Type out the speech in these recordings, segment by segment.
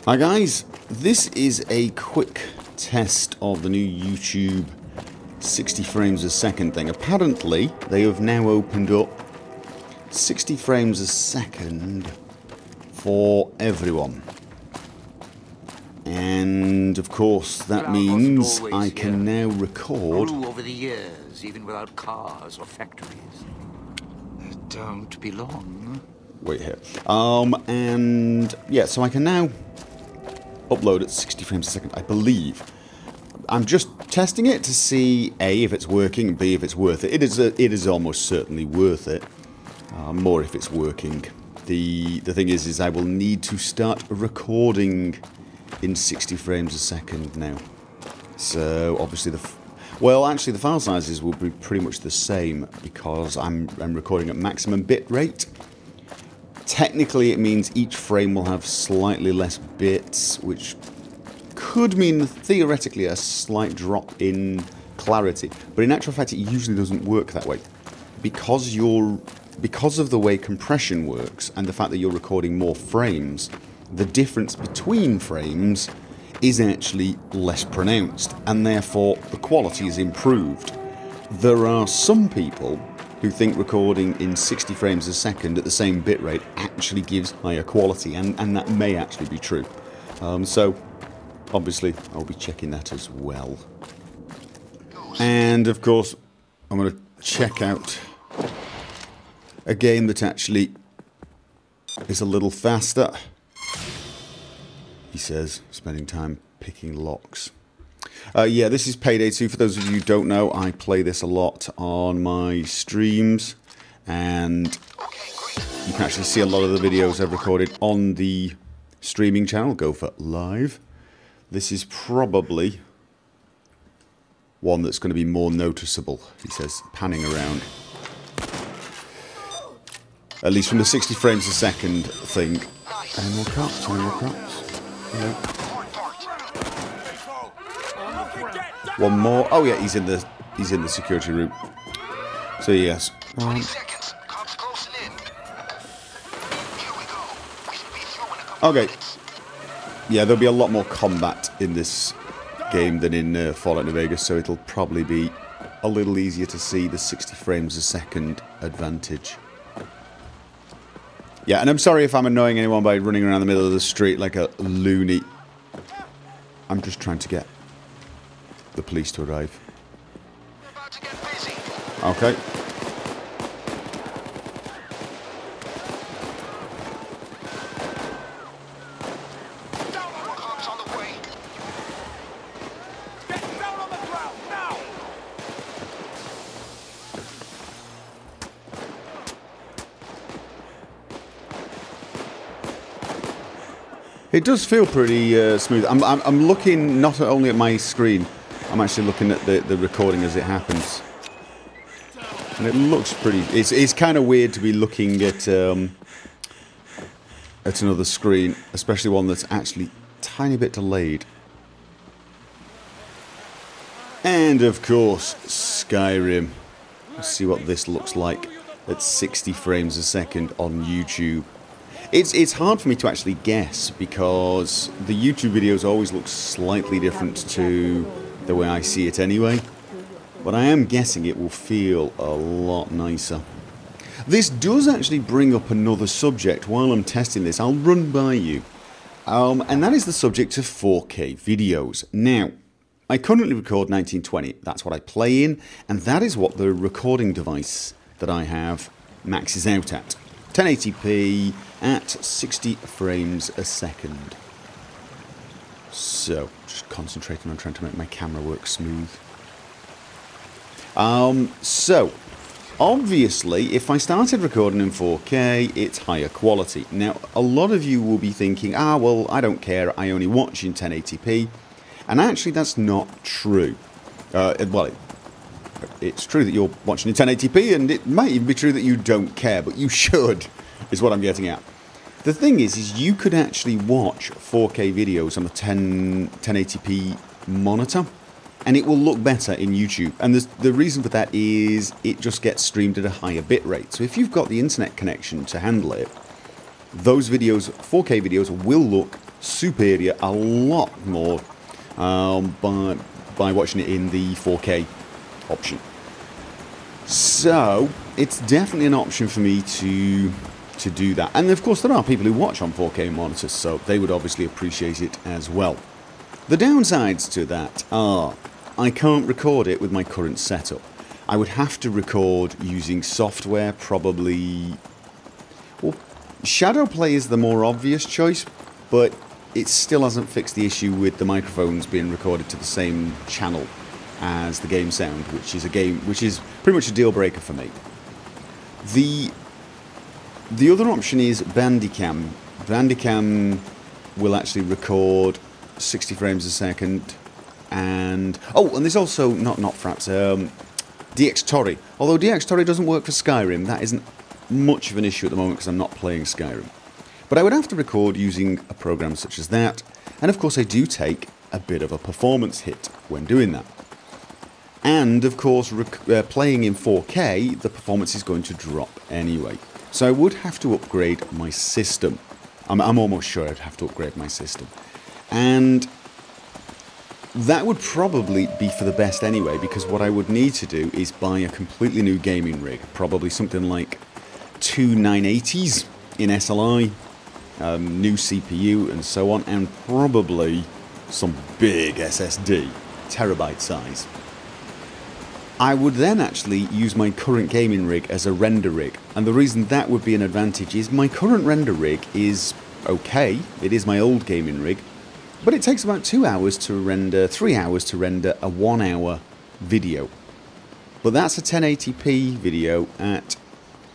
Hi guys, this is a quick test of the new YouTube 60 frames a second thing. Apparently they have now opened up 60 frames a second for everyone. And of course that means I can now record over the years, even without cars or factories. Don't be long. Wait here. And yeah, so I can now upload at 60 frames a second, I believe. I'm just testing it to see A, if it's working, and B, if it's worth it. It is almost certainly worth it. More if it's working. The thing is I will need to start recording in 60 frames a second now. So obviously actually the file sizes will be pretty much the same because I'm recording at maximum bit rate. Technically it means each frame will have slightly less bits, which could mean theoretically a slight drop in clarity, but in actual fact it usually doesn't work that way. Because of the way compression works and the fact that you're recording more frames, the difference between frames is actually less pronounced, and therefore the quality is improved. There are some people who think recording in 60 frames a second at the same bitrate actually gives higher quality, and that may actually be true. So obviously I'll be checking that as well. And of course I'm going to check out a game that actually is a little faster. He says, spending time picking locks. Yeah, this is Payday 2. For those of you who don't know, I play this a lot on my streams, and you can actually see a lot of the videos I've recorded on the streaming channel, Gopher Live. This is probably one that's going to be more noticeable, he says, panning around. At least from the 60 frames a second thing. Any more cops? Any more cops? Hello. One more. Oh yeah, he's in the security room. So yes. Okay. Yeah, there'll be a lot more combat in this game than in Fallout New Vegas, so it'll probably be a little easier to see the 60 frames a second advantage. Yeah, and I'm sorry if I'm annoying anyone by running around the middle of the street like a loony. I'm just trying to get the police to arrive. Okay. It does feel pretty smooth. I'm looking not only at my screen, I'm actually looking at the recording as it happens, and it looks pretty. It's kind of weird to be looking at another screen, especially one that's actually a tiny bit delayed. And of course, Skyrim. Let's see what this looks like at 60 frames a second on YouTube. It's hard for me to actually guess because the YouTube videos always look slightly different to the way I see it anyway. But I am guessing it will feel a lot nicer. This does actually bring up another subject while I'm testing this. I'll run by you. And that is the subject of 4K videos. Now, I currently record 1920. That's what I play in, and that is what the recording device that I have maxes out at. 1080p at 60 frames a second. So, just concentrating on trying to make my camera work smooth. So, obviously, if I started recording in 4K, it's higher quality. Now, a lot of you will be thinking, well, I don't care, I only watch in 1080p. And actually, that's not true. Well, it's true that you're watching in 1080p, and it might even be true that you don't care, but you should, is what I'm getting at. The thing is you could actually watch 4K videos on a 1080p monitor, and it will look better in YouTube. And the reason for that is it just gets streamed at a higher bit rate. So if you've got the internet connection to handle it, those videos, 4K videos, will look superior a lot more by watching it in the 4K option. So it's definitely an option for me to do that. And of course there are people who watch on 4K monitors, so they would obviously appreciate it as well. The downsides to that are I can't record it with my current setup. I would have to record using software, probably... Well, Shadowplay is the more obvious choice, but it still hasn't fixed the issue with the microphones being recorded to the same channel as the game sound, which is pretty much a deal breaker for me. The other option is Bandicam. Bandicam will actually record 60 frames a second, and there's also not Fraps, DxTory. Although DxTory doesn't work for Skyrim, that isn't much of an issue at the moment because I'm not playing Skyrim. But I would have to record using a program such as that, and of course I do take a bit of a performance hit when doing that. And of course playing in 4K, the performance is going to drop anyway. So I would have to upgrade my system. I'm almost sure I'd have to upgrade my system. And that would probably be for the best anyway, because what I would need to do is buy a completely new gaming rig, probably something like two 980s in SLI, new CPU and so on, and probably some big SSD, terabyte size. I would then actually use my current gaming rig as a render rig, and the reason that would be an advantage is my current render rig is okay, it is my old gaming rig, but it takes about 3 hours to render a 1 hour video. But that's a 1080p video at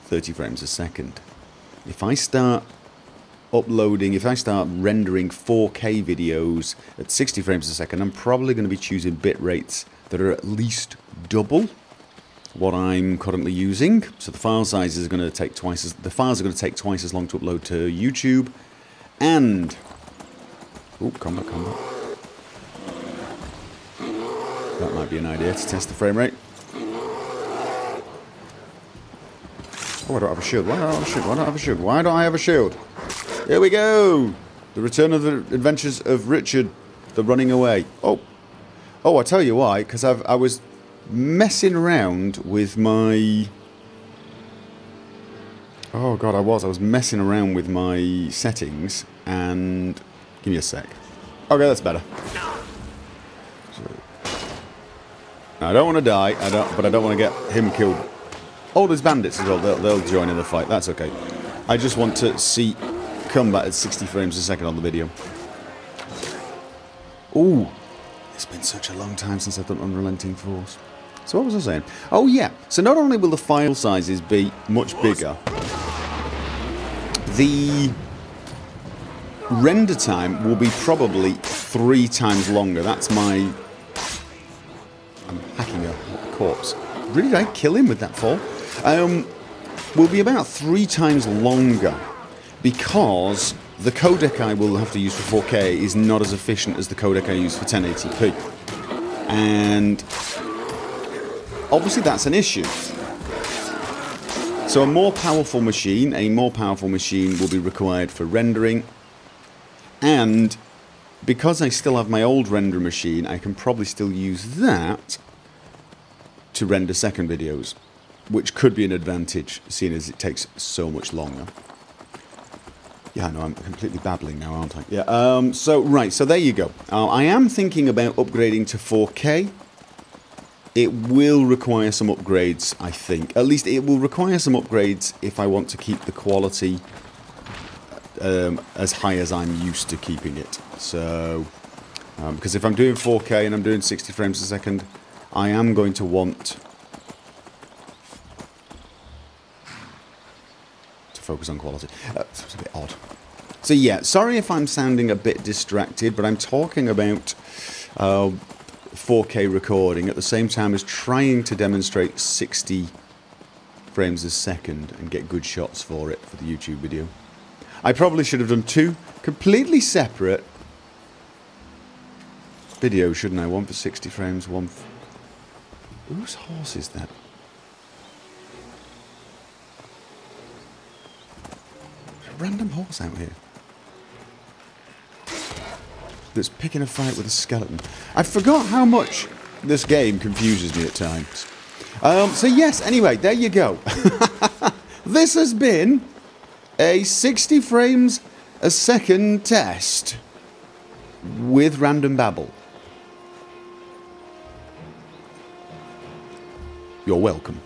30 frames a second. If I start rendering 4K videos at 60 frames a second, I'm probably going to be choosing bit rates that are at least double what I'm currently using. So the file sizes are going to take twice as long to upload to YouTube, and combat. That might be an idea to test the frame rate. Oh, I don't have a shield. Why don't I have a shield? Here we go! The return of the adventures of Richard, the running away. Oh, I tell you why, because I was messing around with my... Oh god, I was messing around with my settings, and... Give me a sec. Okay, that's better. I don't want to die, but I don't want to get him killed. Oh, there's bandits as well. They'll join in the fight. That's okay. I just want to see combat at 60 frames a second on the video. Ooh, it's been such a long time since I've done Unrelenting Force. So what was I saying? Oh yeah, so not only will the file sizes be much bigger, the render time will be probably 3 times longer. That's my... I'm hacking a corpse. Really, did I kill him with that fall? Will be about 3 times longer, because the codec I will have to use for 4K is not as efficient as the codec I use for 1080p. And obviously that's an issue. So a more powerful machine will be required for rendering. And because I still have my old render machine, I can probably still use that to render second videos, which could be an advantage, seeing as it takes so much longer. Yeah, I know, I'm completely babbling now, aren't I? Yeah, so there you go. I am thinking about upgrading to 4K. It will require some upgrades, I think. At least it will require some upgrades if I want to keep the quality as high as I'm used to keeping it. So, because if I'm doing 4K and I'm doing 60 frames a second, I am going to want to focus on quality. It's a bit odd. So yeah, sorry if I'm sounding a bit distracted, but I'm talking about 4K recording at the same time as trying to demonstrate 60 frames a second and get good shots for it for the YouTube video. I probably should have done 2 completely separate videos, shouldn't I? One for 60 frames, one for... Whose horse is that? There's a random horse out here. that's picking a fight with a skeleton. I forgot how much this game confuses me at times. So yes, anyway, there you go. This has been a 60 frames a second test with random babble. You're welcome.